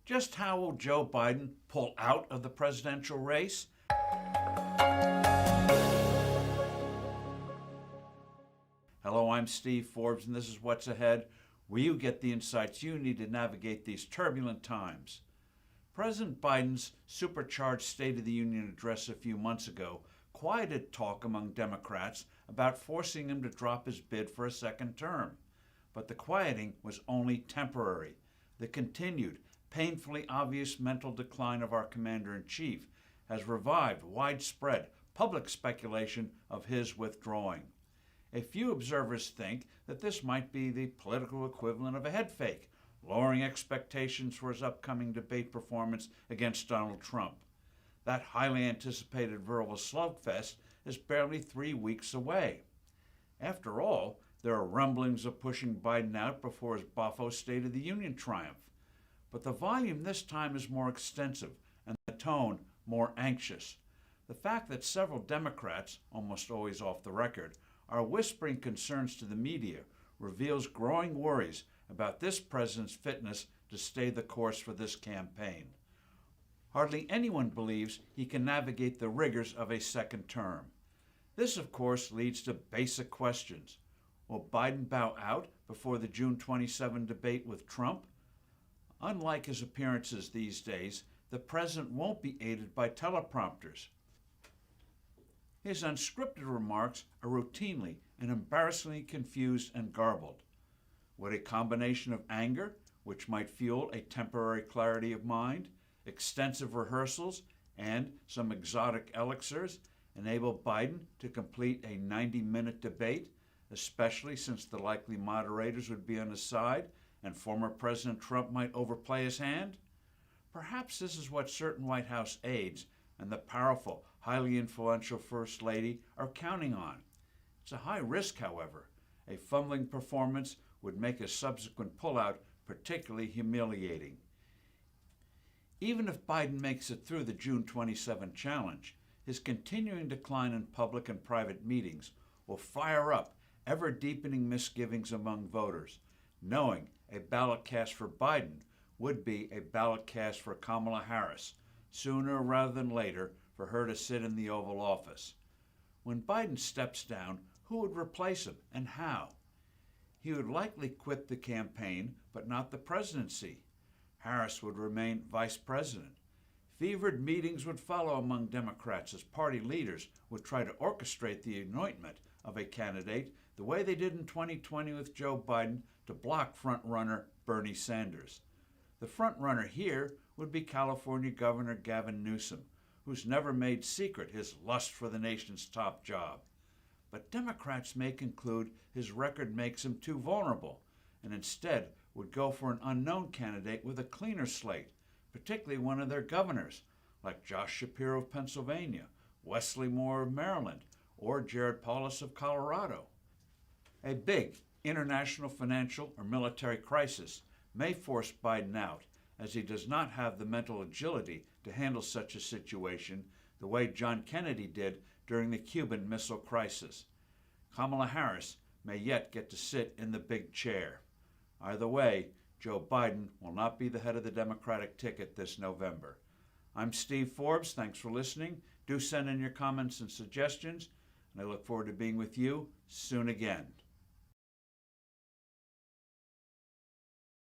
Just how will Joe Biden pull out of the presidential race? Hello, I'm Steve Forbes, and this is What's Ahead, where you get the insights you need to navigate these turbulent times. President Biden's supercharged State of the Union address a few months ago quieted talk among Democrats about forcing him to drop his bid for a second term. But the quieting was only temporary. The continued, painfully obvious mental decline of our commander-in-chief has revived widespread public speculation of his withdrawing. A few observers think that this might be the political equivalent of a head fake, lowering expectations for his upcoming debate performance against Donald Trump. That highly anticipated verbal slugfest is barely 3 weeks away. After all, there are rumblings of pushing Biden out before his boffo State of the Union triumph. But the volume this time is more extensive and the tone more anxious. The fact that several Democrats, almost always off the record, are whispering concerns to the media reveals growing worries about this president's fitness to stay the course for this campaign. Hardly anyone believes he can navigate the rigors of a second term. This, of course, leads to basic questions. Will Biden bow out before the June 27 debate with Trump? Unlike his appearances these days, the president won't be aided by teleprompters. His unscripted remarks are routinely and embarrassingly confused and garbled. Would a combination of anger, which might fuel a temporary clarity of mind, extensive rehearsals, and some exotic elixirs enable Biden to complete a 90-minute debate, especially since the likely moderators would be on his side and former President Trump might overplay his hand? Perhaps this is what certain White House aides and the powerful, highly influential First Lady are counting on. It's a high risk, however. A fumbling performance would make a subsequent pullout particularly humiliating. Even if Biden makes it through the June 27 challenge, his continuing decline in public and private meetings will fire up ever-deepening misgivings among voters, knowing a ballot cast for Biden would be a ballot cast for Kamala Harris, sooner rather than later for her to sit in the Oval Office. When Biden steps down, who would replace him and how? He would likely quit the campaign, but not the presidency. Harris would remain vice president. Fevered meetings would follow among Democrats as party leaders would try to orchestrate the anointment of a candidate the way they did in 2020 with Joe Biden to block frontrunner Bernie Sanders. The frontrunner here would be California Governor Gavin Newsom, who's never made secret his lust for the nation's top job. But Democrats may conclude his record makes him too vulnerable, and instead would go for an unknown candidate with a cleaner slate, particularly one of their governors, like Josh Shapiro of Pennsylvania, Wesley Moore of Maryland, or Jared Polis of Colorado. A big international financial or military crisis may force Biden out, as he does not have the mental agility to handle such a situation the way John Kennedy did during the Cuban Missile Crisis. Kamala Harris may yet get to sit in the big chair. Either way, Joe Biden will not be the head of the Democratic ticket this November. I'm Steve Forbes. Thanks for listening. Do send in your comments and suggestions, and I look forward to being with you soon again.